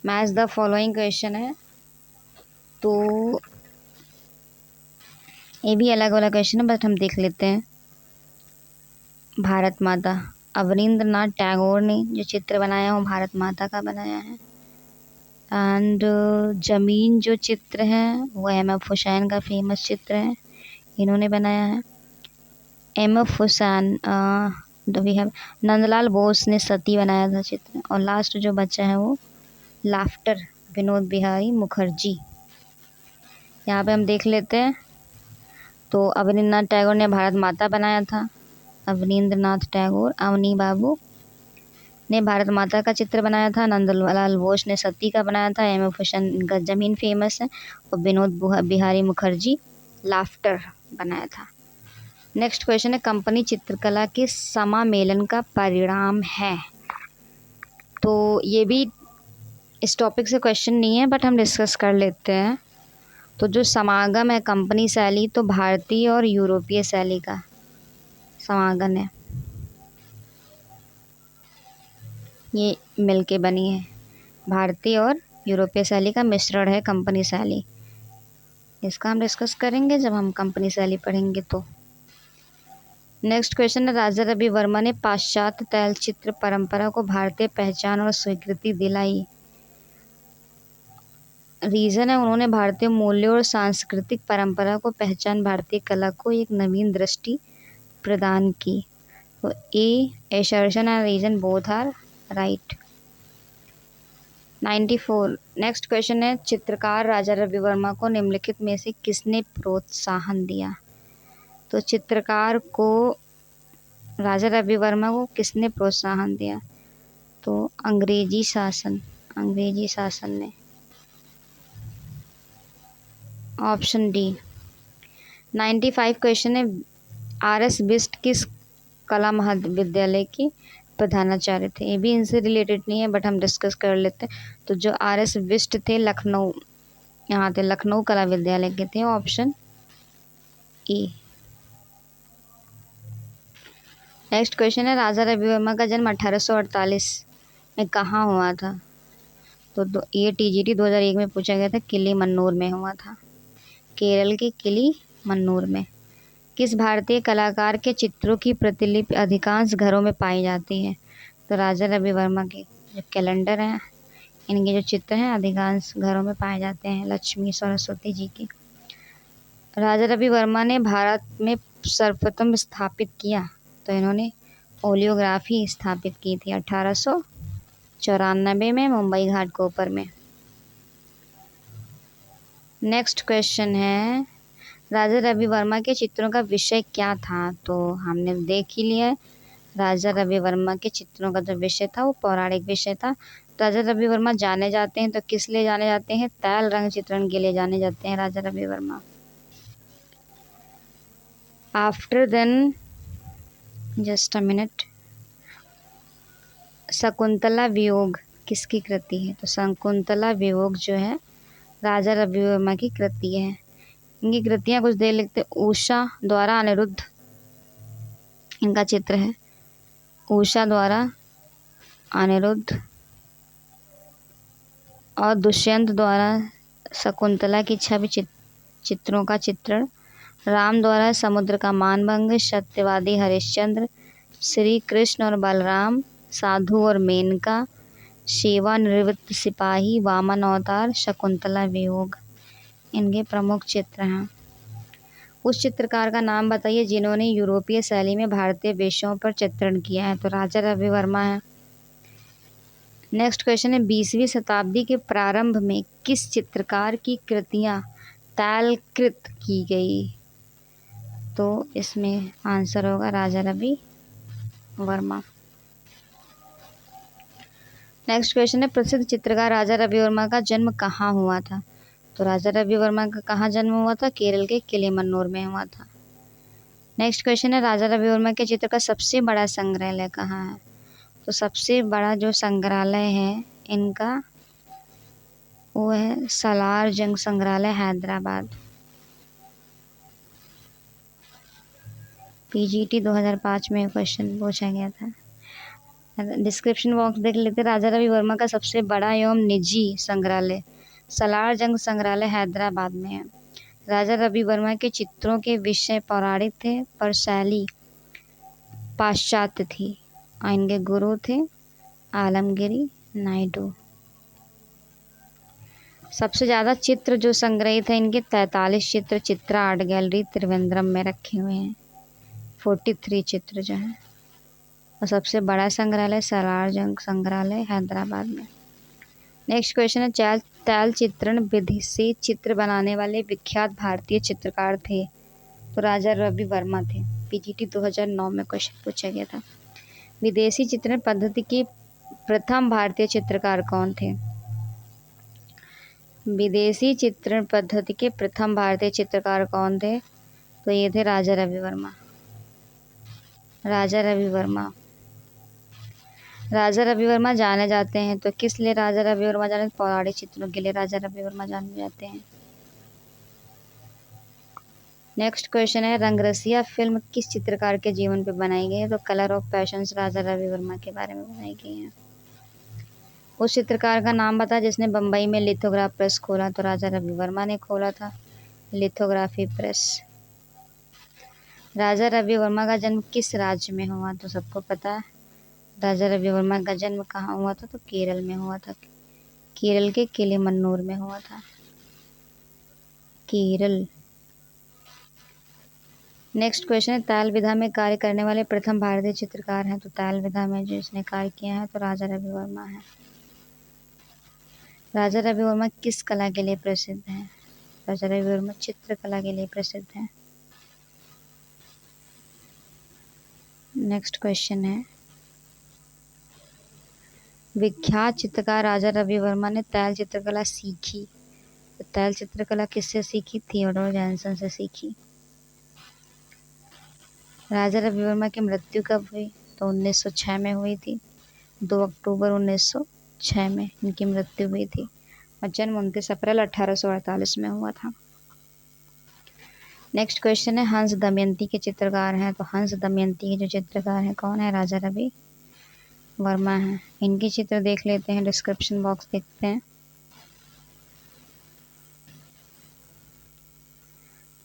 मैच द फॉलोइंग क्वेश्चन है, तो ये भी अलग अलग क्वेश्चन है बट हम देख लेते हैं। भारत माता, अवनींद्रनाथ टैगोर ने जो चित्र बनाया वो भारत माता का बनाया है। एंड जमीन जो चित्र है वो एम.एफ. हुसैन का फेमस चित्र है, इन्होंने बनाया है। M F. Hussain, we have Nandlal Bose ने सती बनाया था चित्र। और लास्ट जो बच्चा है वो लाफ्टर, विनोद बिहारी मुखर्जी। यहाँ पे हम देख लेते हैं, तो अवनींद्रनाथ टैगोर ने भारत माता बनाया था। अवनींद्रनाथ टैगोर, अवनी बाबू ने भारत माता का चित्र बनाया था। नंदलाल बोस ने सती का बनाया था। एम.एफ. हुसैन का जमीन फेमस है। और विनोद बिहारी मुखर्जी लाफ्टर बनाया था। नेक्स्ट क्वेश्चन है, कंपनी चित्रकला के समामेलन का परिणाम है। तो ये भी इस टॉपिक से क्वेश्चन नहीं है बट हम डिस्कस कर लेते हैं। तो जो समागम है कंपनी शैली, तो भारतीय और यूरोपीय शैली का समागम है, ये मिलके बनी है। भारतीय और यूरोपीय शैली का मिश्रण है कंपनी शैली। इसका हम डिस्कस करेंगे जब हम कंपनी शैली पढ़ेंगे तो। नेक्स्ट क्वेश्चन है, राजा रवि वर्मा ने पाश्चात्य तैलचित्र परंपरा को भारतीय पहचान और स्वीकृति दिलाई। रीज़न है, उन्होंने भारतीय मूल्यों और सांस्कृतिक परंपरा को पहचान, भारतीय कला को एक नवीन दृष्टि प्रदान की। तो assertion and reason both are right. 94 next question है, चित्रकार राजा रवि वर्मा को निम्नलिखित में से किसने प्रोत्साहन दिया। तो चित्रकार को राजा रवि वर्मा को किसने प्रोत्साहन दिया, तो अंग्रेजी शासन ने। Option D. 95 क्वेश्चन है, आर.एस. बिष्ट किस कला महाविद्यालय के प्रधानाचार्य थे। ये भी इनसे रिलेटेड नहीं है बट हम डिस्कस कर लेते हैं। तो जो आर.एस. बिष्ट थे लखनऊ, यहाँ थे लखनऊ कला विद्यालय के थे। Option E. नेक्स्ट क्वेश्चन है, राजा रवि वर्मा का जन्म 1848 में कहाँ हुआ था। तो ये टीजीटी 2001 में पूछा गया था, किली मन्नूर में हुआ था, केरल के किली मन्नूर में। किस भारतीय कलाकार के चित्रों की प्रतिलिपि अधिकांश घरों में पाई जाती है। तो राजा रवि वर्मा के जो कैलेंडर हैं, इनके जो चित्र हैं अधिकांश घरों में पाए जाते हैं, लक्ष्मी सरस्वती जी के। राजा रवि वर्मा ने भारत में सर्वप्रथम स्थापित किया, तो इन्होंने ओलियोग्राफी स्थापित की थी 1894 में मुंबई घाटकोपर में। नेक्स्ट क्वेश्चन है, राजा रवि वर्मा के चित्रों का विषय क्या था। तो हमने देख ही लिया है, राजा रवि वर्मा के चित्रों का जो विषय था वो पौराणिक विषय था। राजा रवि वर्मा जाने जाते हैं तो किस लिए जाने जाते हैं, तैल रंग चित्रण के लिए जाने जाते हैं Raja Ravi Varma. After then just a minute, Shakuntala वियोग किसकी कृति है। तो शकुंतला वियोग जो है राजा रवि वर्मा की कृति है। इनकी कृतियाँ कुछ देर लिखते, उषा द्वारा अनिरुद्ध इनका चित्र है, उषा द्वारा अनिरुद्ध और दुष्यंत द्वारा शकुंतला की छवि चित्रों का चित्रण, राम द्वारा समुद्र का मानभंग, सत्यवादी हरिश्चंद्र, श्री कृष्ण और बलराम, साधु और मेनका, सेवानिवृत्त सिपाही, वामन अवतार, शकुंतला वियोग इनके प्रमुख चित्र हैं। उस चित्रकार का नाम बताइए जिन्होंने यूरोपीय शैली में भारतीय वेशों पर चित्रण किया है। तो राजा रवि वर्मा है। नेक्स्ट क्वेश्चन है, 20वीं शताब्दी के प्रारंभ में किस चित्रकार की कृतियाँ तैलकृत की गई। तो इसमें आंसर होगा राजा रवि वर्मा। नेक्स्ट क्वेश्चन है, प्रसिद्ध चित्रकार राजा रवि वर्मा का जन्म कहाँ हुआ था। तो राजा रवि वर्मा का कहाँ जन्म हुआ था, केरल के किले मन्नूर में हुआ था। नेक्स्ट क्वेश्चन है, राजा रवि वर्मा के चित्र का सबसे बड़ा संग्रहालय कहाँ है। तो सबसे बड़ा जो संग्रहालय है इनका वो है सालार जंग संग्रहालय हैदराबाद। पीजीटी 2005 में क्वेश्चन पूछा गया था। डिस्क्रिप्शन बॉक्स देख लेते। राजा रवि वर्मा का सबसे बड़ा एवं निजी संग्रहालय सलार जंग संग्रहालय हैदराबाद में है। राजा रवि वर्मा के चित्रों के विषय पौराणिक थे पर शैली पाश्चात्य थी और इनके गुरु थे आलमगिरी नायडू। सबसे ज़्यादा चित्र जो संग्रहित है इनके 43 चित्र चित्रा आर्ट गैलरी त्रिवेंद्रम में रखे हुए हैं। 43 चित्र जो हैं। और सबसे बड़ा संग्रहालय सलार जंग संग्रहालय हैदराबाद में। नेक्स्ट क्वेश्चन है तैल चित्रण विधि से चित्र बनाने वाले विख्यात भारतीय चित्रकार थे। तो राजा रवि वर्मा थे। पीजीटी 2009 में क्वेश्चन पूछा गया था। विदेशी चित्रण पद्धति के प्रथम भारतीय चित्रकार कौन थे? विदेशी चित्रण पद्धति के प्रथम भारतीय चित्रकार कौन थे? तो ये थे राजा रवि वर्मा। राजा रवि वर्मा। राजा रवि वर्मा जाने जाते हैं तो किस लिए राजा रवि वर्मा जाने? पौराणिक चित्रों के लिए राजा रवि वर्मा जाने जाते हैं। नेक्स्ट क्वेश्चन है रंगरसिया फिल्म किस चित्रकार के जीवन पर बनाई गई है? तो कलर ऑफ पैशंस राजा रवि वर्मा के बारे में बनाई गई है। उस चित्रकार का नाम बता जिसने बम्बई में लिथोग्राफ प्रेस खोला? तो राजा रवि वर्मा ने खोला था लिथोग्राफी प्रेस। राजा रवि वर्मा का जन्म किस राज्य में हुआ? तो सबको पता है राजा रवि वर्मा का जन्म कहाँ हुआ था? तो केरल में हुआ था। केरल के किलिमन्नूर में हुआ था। केरल। नेक्स्ट क्वेश्चन है ताल विधा में कार्य करने वाले प्रथम भारतीय चित्रकार हैं? तो ताल विधा में जो इसने कार्य किया है तो राजा रवि वर्मा है। राजा रवि वर्मा किस कला के लिए प्रसिद्ध हैं? राजा रवि वर्मा चित्रकला के लिए प्रसिद्ध हैं। नेक्स्ट क्वेश्चन है विख्यात चित्रकार राजा रवि वर्मा ने तैल चित्रकला सीखी। तो तैल चित्रकला किससे सीखी? थियोडोर जैनसन से सीखी। राजा रवि वर्मा की मृत्यु कब हुई? तो 1906 में हुई थी। 2 अक्टूबर 1906 में इनकी मृत्यु हुई थी और जन्म 29 अप्रैल 1848 में हुआ था। नेक्स्ट क्वेश्चन है हंस दमयंती के चित्रकार हैं? तो हंस दमयंती के जो चित्रकार हैं कौन है? राजा रवि वर्मा हैं। इनके चित्र देख लेते हैं। डिस्क्रिप्शन बॉक्स देखते हैं।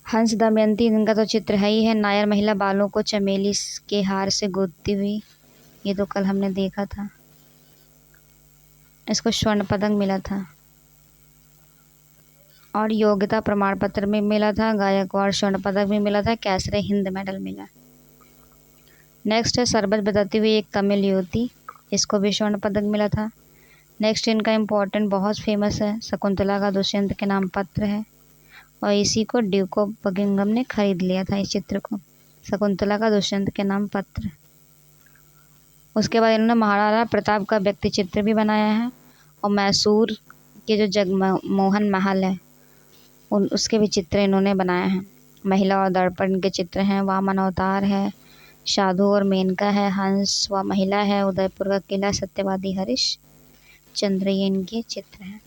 हंस दमयंती इनका तो चित्र है ही है। नायर महिला बालों को चमेली के हार से गोदती हुई, ये तो कल हमने देखा था। इसको स्वर्ण पदक मिला था और योग्यता प्रमाण पत्र में मिला था। गायकवाड़ स्वर्ण पदक भी मिला था। कैसरे हिंद मेडल मिला। नेक्स्ट है शरबत बताती हुई एक तमिल युवती, इसको भी स्वर्ण पदक मिला था। नेक्स्ट इनका इम्पोर्टेंट बहुत फेमस है शकुंतला का दुष्यंत के नाम पत्र है और इसी को ड्यूक ऑफ बकिंघम ने खरीद लिया था इस चित्र को, शकुंतला का दुष्यंत के नाम पत्र। उसके बाद इन्होंने महाराणा प्रताप का व्यक्ति चित्र भी बनाया है और मैसूर के जो जगमोहन महल है उसके भी चित्र इन्होंने बनाए हैं। महिला और दर्पण के चित्र हैं। वामन अवतार है, साधु और मेनका है, हंस व महिला है, उदयपुर का किला, सत्यवादी हरीश चंद्र, ये इनके चित्र हैं।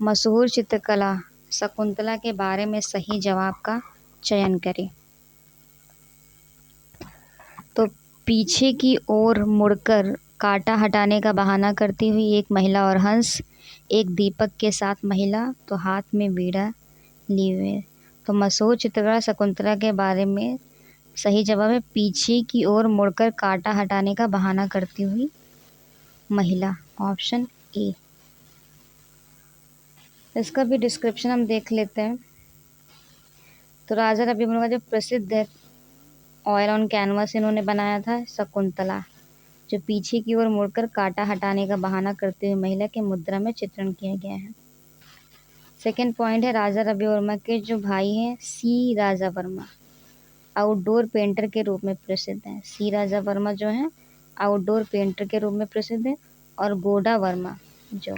मशहूर चित्रकला शकुंतला के बारे में सही जवाब का चयन करें। तो पीछे की ओर मुड़कर कांटा हटाने का बहाना करती हुई एक महिला और हंस, एक दीपक के साथ महिला तो हाथ में वीणा लिए हुए। तो मशहूर चित्रकला शकुंतला के बारे में सही जवाब है पीछे की ओर मुड़कर कांटा हटाने का बहाना करती हुई महिला, ऑप्शन ए। इसका भी डिस्क्रिप्शन हम देख लेते हैं। तो राजा रवि वर्मा जो प्रसिद्ध है ऑयल ऑन कैनवस इन्होंने बनाया था शकुंतला, जो पीछे की ओर मुड़कर कांटा हटाने का बहाना करते हुए महिला के मुद्रा में चित्रण किया गया है। सेकेंड पॉइंट है राजा रवि वर्मा के जो भाई हैं सी राजा वर्मा आउटडोर पेंटर के रूप में प्रसिद्ध हैं। सी राजा वर्मा जो हैं आउटडोर पेंटर के रूप में प्रसिद्ध हैं और गोडा वर्मा जो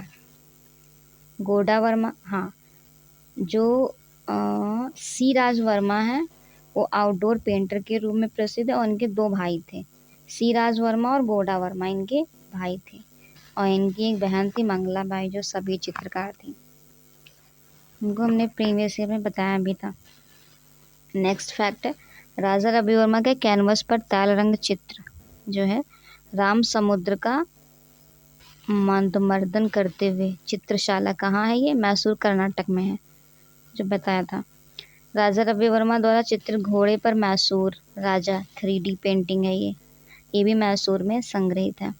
सी राज वर्मा हैं वो आउटडोर पेंटर के रूप में प्रसिद्ध है और इनके 2 भाई थे, सी राज वर्मा और गोडा वर्मा इनके भाई थे और इनकी एक बहन थी मंगला बाई जो सभी चित्रकार थी। इनको हमने प्रीवियस ईयर में बताया भी था। नेक्स्ट फैक्ट है राजा रवि वर्मा के कैनवस पर तैल रंग चित्र जो है राम समुद्र का मंदमर्दन करते हुए चित्रशाला कहाँ है? ये मैसूर कर्नाटक में है, जो बताया था। राजा रवि वर्मा द्वारा चित्र घोड़े पर मैसूर राजा 3D पेंटिंग है ये भी मैसूर में संग्रहित है।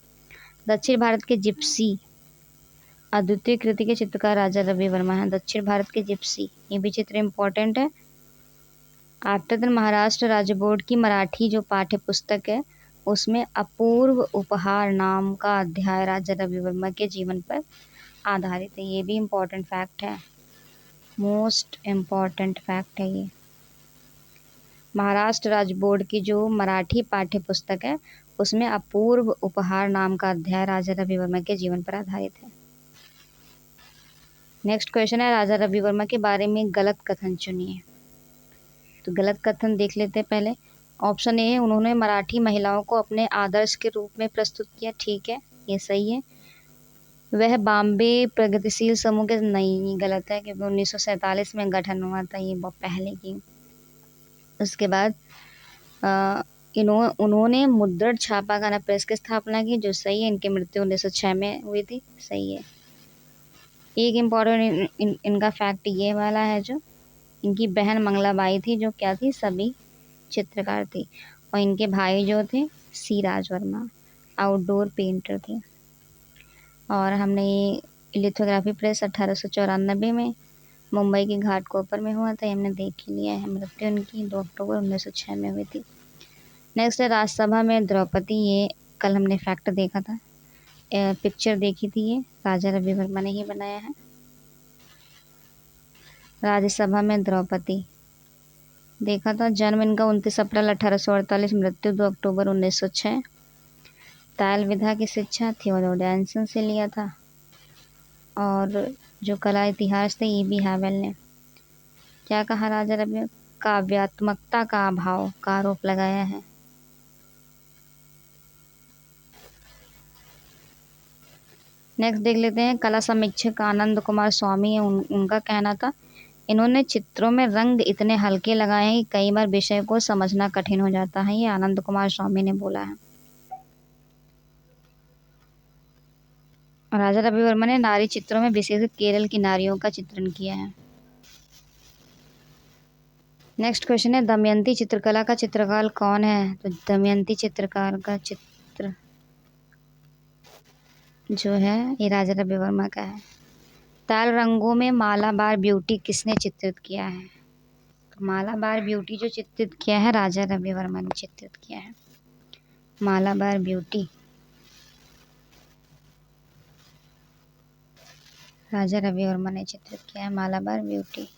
दक्षिण भारत के जिप्सी अद्वितीय कृति के चित्रकार राजा रवि वर्मा है। दक्षिण भारत के जिप्सी, ये भी चित्र इम्पोर्टेंट है। आफ्टर द महाराष्ट्र राज्य बोर्ड की मराठी जो पाठ्य पुस्तक है उसमें अपूर्व उपहार नाम का अध्याय राजा रवि वर्मा के जीवन पर आधारित है। ये भी इम्पोर्टेंट फैक्ट है, मोस्ट इम्पॉर्टेंट फैक्ट है ये। महाराष्ट्र राज्य बोर्ड की जो मराठी पाठ्य पुस्तक है उसमें अपूर्व उपहार नाम का अध्याय राजा रवि वर्मा के जीवन पर आधारित है। नेक्स्ट क्वेश्चन है, राजा रवि वर्मा के बारे में गलत कथन चुनिए। तो गलत कथन देख लेते हैं पहले। ऑप्शन ए है, उन्होंने मराठी महिलाओं को अपने आदर्श के रूप में प्रस्तुत किया। ठीक है, ये सही है। वह बॉम्बे प्रगतिशील समूह के, नहीं गलत है, क्योंकि 1947 में गठन हुआ था, ये बहुत पहले की। उसके बाद उन्होंने मुद्रण छापाखाना प्रेस की स्थापना की, जो सही है। इनकी मृत्यु 1906 में हुई थी, सही है। एक इम्पॉर्टेंट इनका फैक्ट ये वाला है, जो इनकी बहन मंगलाबाई थी, जो क्या थी, सभी चित्रकार थी, और इनके भाई जो थे सी राज वर्मा आउटडोर पेंटर थे। और हमने ये लिथोग्राफी प्रेस 1894 में मुंबई के घाटकोपर में हुआ था, ये हमने देख ही लिया है। मृत्यु उनकी 2 अक्टूबर 1906 में हुई थी। नेक्स्ट है, राज्यसभा में द्रौपदी, ये कल हमने फैक्ट देखा था, पिक्चर देखी थी, ये राजा रवि वर्मा ने ही बनाया है। राज्यसभा में द्रौपदी देखा था। जन्म इनका 29 अप्रैल 1848, मृत्यु 2 अक्टूबर 1906। तैल विधा की शिक्षा थियोडोर डैनसन से लिया था। और जो कला इतिहास थे E.B. हैवेल ने क्या कहा, राजा रवि काव्यात्मकता का अभाव का आरोप लगाया है। नेक्स्ट देख लेते हैं, कला समीक्षक आनंद कुमार स्वामी है, उनका कहना था, इन्होंने चित्रों में रंग इतने हल्के लगाए हैं कि कई बार विषय को समझना कठिन हो जाता है। ये आनंद कुमार स्वामी ने बोला है। राजा रवि वर्मा ने नारी चित्रों में विशेष केरल की नारियों का चित्रण किया है। नेक्स्ट क्वेश्चन है, दमयंती चित्रकला का चित्रकार कौन है? तो दमयंती चित्रकार का चित्र जो है ये राजा रवि वर्मा का है। तैल रंगों में मालाबार ब्यूटी किसने चित्रित किया है? तो मालाबार ब्यूटी जो चित्रित किया है राजा रवि वर्मा ने चित्रित किया है। मालाबार ब्यूटी राजा रवि वर्मा ने चित्रित किया है, मालाबार ब्यूटी।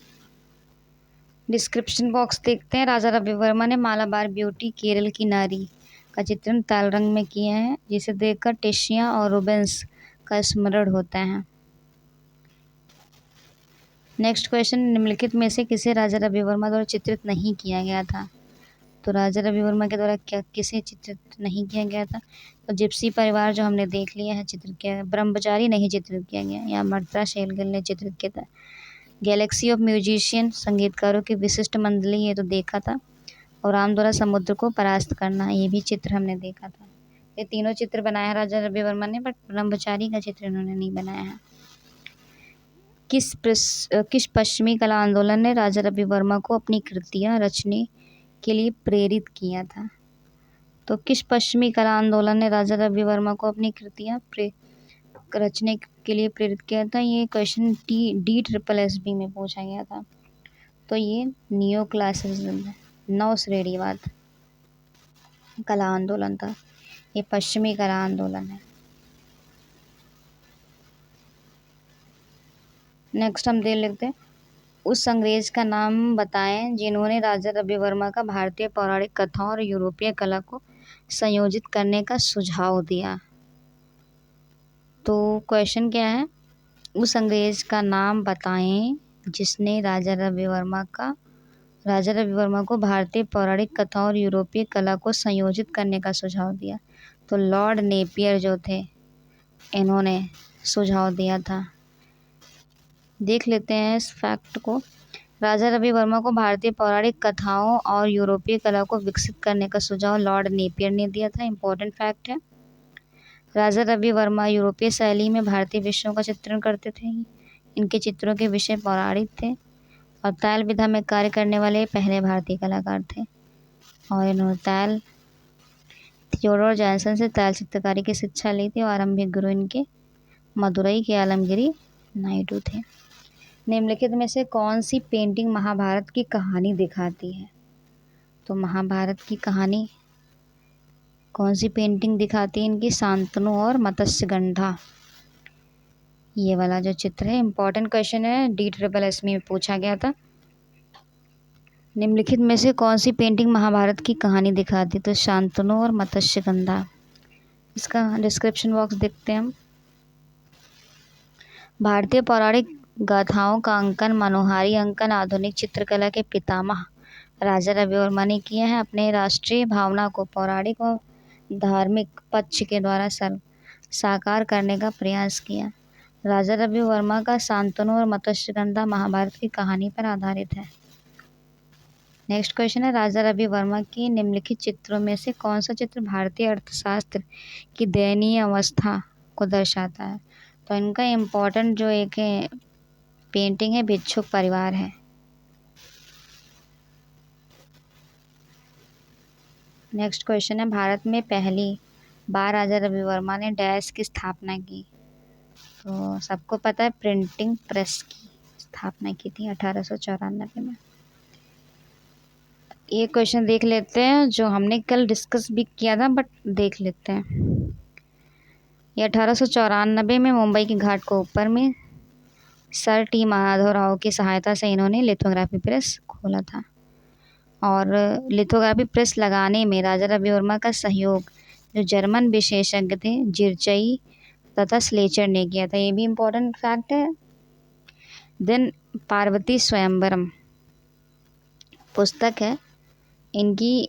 डिस्क्रिप्शन बॉक्स देखते हैं। राजा रवि वर्मा ने मालाबार ब्यूटी केरल की नारी का चित्रण तैल रंग में किया है, जिसे देखकर टिशिया और रूबेंस का स्मरण होता है। नेक्स्ट क्वेश्चन, निम्नलिखित में से किसे राजा रवि वर्मा द्वारा चित्रित नहीं किया गया था? तो राजा रवि वर्मा के द्वारा किसे चित्रित नहीं किया गया था? तो जिप्सी परिवार जो हमने देख लिया है चित्रित किया, ब्रह्मचारी नहीं चित्रित किया गया, या मर्ता शेलगिल ने चित्रित किया था। गैलेक्सी ऑफ म्यूजिशियन संगीतकारों की विशिष्ट मंडली, ये तो देखा था। और राम द्वारा समुद्र को परास्त करना, ये भी चित्र हमने देखा था। ये तीनों चित्र बनाया राजा रवि वर्मा ने, बट ब्रह्मचारी का चित्र इन्होंने नहीं बनाया है। किस पश्चिमी कला आंदोलन ने राजा रवि वर्मा को अपनी कृतियाँ रचने के लिए प्रेरित किया था? तो किस पश्चिमी कला आंदोलन ने राजा रवि वर्मा को अपनी कृतियाँ रचने के लिए प्रेरित किया था? ये क्वेश्चन DSSB में पूछा गया था। तो ये नियो क्लासिसिज्म, नव श्रेणीवाद कला आंदोलन था, ये पश्चिमी कला आंदोलन है। नेक्स्ट हम देख लेते हैं, उस अंग्रेज का नाम बताएं जिन्होंने राजा रवि वर्मा का भारतीय पौराणिक कथाओं और यूरोपीय कला को संयोजित करने का सुझाव दिया। तो क्वेश्चन क्या है, उस अंग्रेज का नाम बताएं जिसने राजा रवि वर्मा को भारतीय पौराणिक कथाओं और यूरोपीय कला को संयोजित करने का सुझाव दिया। तो लॉर्ड नेपियर जो थे, इन्होंने सुझाव दिया था। देख लेते हैं इस फैक्ट को। राजा रवि वर्मा को भारतीय पौराणिक कथाओं और यूरोपीय कला को विकसित करने का सुझाव लॉर्ड नेपियर ने दिया था। इम्पोर्टेंट फैक्ट है। राजा रवि वर्मा यूरोपीय शैली में भारतीय विषयों का चित्रण करते थे। इनके चित्रों के विषय पौराणिक थे और तैल विधा में कार्य करने वाले पहले भारतीय कलाकार थे। और इन्होंने थियोडोर जॉनसन से तैल चित्रकारी की शिक्षा ली थी और आरंभिक गुरु इनके मदुरई के आलमगिरी नायडू थे। निम्नलिखित में से कौन सी पेंटिंग महाभारत की कहानी दिखाती है? तो महाभारत की कहानी कौन सी पेंटिंग दिखाती है इनकी? शांतनु और मत्स्यगंधा। ये वाला जो चित्र है इंपॉर्टेंट क्वेश्चन है, DSSS में पूछा गया था। निम्नलिखित में से कौन सी पेंटिंग महाभारत की कहानी दिखाती? तो शांतनु और मत्स्यगंधा। इसका डिस्क्रिप्शन बॉक्स देखते हैं हम। भारतीय पौराणिक गाथाओं का अंकन, मनोहारी अंकन आधुनिक चित्रकला के पितामह राजा रवि वर्मा ने किया है। अपने राष्ट्रीय भावना को पौराणिक और धार्मिक पक्ष के द्वारा साकार करने का प्रयास किया। राजा रवि वर्मा का शांतनु और मत्स्यगंधा महाभारत की कहानी पर आधारित है। नेक्स्ट क्वेश्चन है, राजा रवि वर्मा की निम्नलिखित चित्रों में से कौन सा चित्र भारतीय अर्थशास्त्र की दयनीय अवस्था को दर्शाता है? तो इनका इम्पोर्टेंट जो एक पेंटिंग है भिक्षुक परिवार है। नेक्स्ट क्वेश्चन है, भारत में पहली बार राजा रवि वर्मा ने डैश की स्थापना की? तो सबको पता है प्रिंटिंग प्रेस की स्थापना की थी 1894 में। ये क्वेश्चन देख लेते हैं जो हमने कल डिस्कस भी किया था, बट देख लेते हैं। ये 1894 में मुंबई के घाट को ऊपर में सर टी माधव राव की सहायता से इन्होंने लिथोग्राफी प्रेस खोला था। और लिथोग्राफी प्रेस लगाने में राजा रवि वर्मा का सहयोग जो जर्मन विशेषज्ञ थे जिरचई तथा स्लेचर ने किया था। ये भी इम्पोर्टेंट फैक्ट है। देन पार्वती स्वयंवरम पुस्तक है इनकी,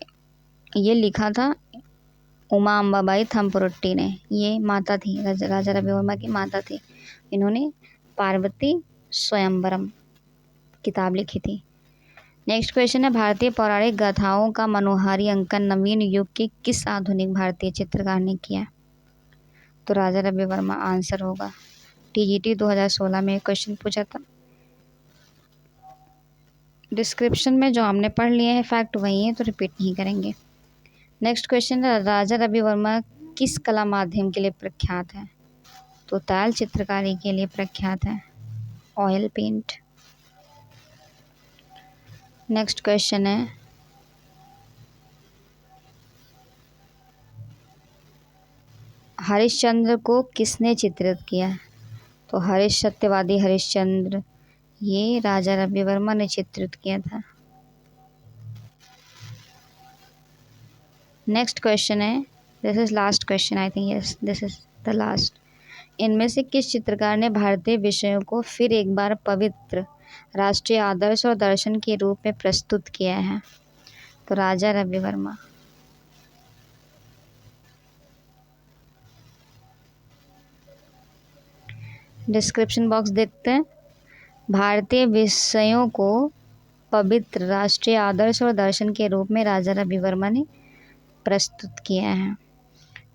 ये लिखा था उमा अम्बाबाई थम्पुरुट्टी ने। ये माता थी, राजा रवि वर्मा की माता थी। इन्होंने पार्वती स्वयंवरम किताब लिखी थी। नेक्स्ट क्वेश्चन है, भारतीय पौराणिक गाथाओं का मनोहारी अंकन नवीन युग के किस आधुनिक भारतीय चित्रकार ने किया? तो राजा रवि वर्मा आंसर होगा। TGT 2016 में क्वेश्चन पूछा था। डिस्क्रिप्शन में जो हमने पढ़ लिए हैं फैक्ट वही है, तो रिपीट नहीं करेंगे। नेक्स्ट क्वेश्चन है, राजा रवि वर्मा किस कला माध्यम के लिए प्रख्यात है? तो तैल चित्रकारी के लिए प्रख्यात है, ऑयल पेंट। नेक्स्ट क्वेश्चन है, हरिश्चंद्र को किसने चित्रित किया? तो सत्यवादी हरिश्चंद्र ये राजा रवि वर्मा ने चित्रित किया था। नेक्स्ट क्वेश्चन है, this is last question, I think yes this is the last. इनमें से किस चित्रकार ने भारतीय विषयों को फिर एक बार पवित्र राष्ट्रीय आदर्श और दर्शन के रूप में प्रस्तुत किया है? तो राजा रवि वर्मा। डिस्क्रिप्शन बॉक्स देखते हैं। भारतीय विषयों को पवित्र राष्ट्रीय आदर्श और दर्शन के रूप में राजा रवि वर्मा ने प्रस्तुत किया है।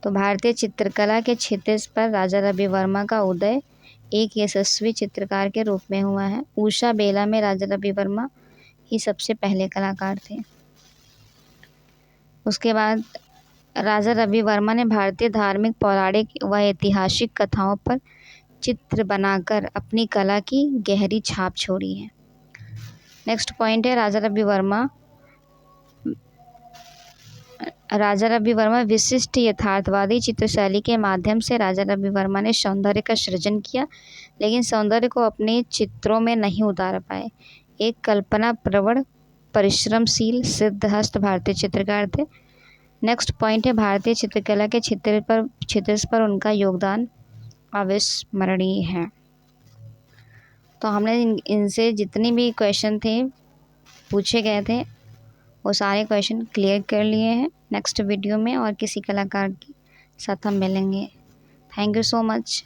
तो भारतीय चित्रकला के क्षितिज पर राजा रवि वर्मा का उदय एक यशस्वी चित्रकार के रूप में हुआ है। उषा बेला में राजा रवि वर्मा ही सबसे पहले कलाकार थे। उसके बाद राजा रवि वर्मा ने भारतीय धार्मिक, पौराणिक व ऐतिहासिक कथाओं पर चित्र बनाकर अपनी कला की गहरी छाप छोड़ी है। नेक्स्ट पॉइंट है, राजा रवि वर्मा विशिष्ट यथार्थवादी चित्रशैली के माध्यम से राजा रवि वर्मा ने सौंदर्य का सृजन किया, लेकिन सौंदर्य को अपने चित्रों में नहीं उतार पाए। एक कल्पना प्रवण, परिश्रमशील, सिद्धहस्त भारतीय चित्रकार थे। नेक्स्ट पॉइंट है, भारतीय चित्रकला के क्षितिज पर उनका योगदान अविस्मरणीय है। तो हमने इनसे जितने भी क्वेश्चन थे पूछे गए थे वो सारे क्वेश्चन क्लियर कर लिए हैं। नेक्स्ट वीडियो में और किसी कलाकार के साथ हम मिलेंगे। Thank you so much.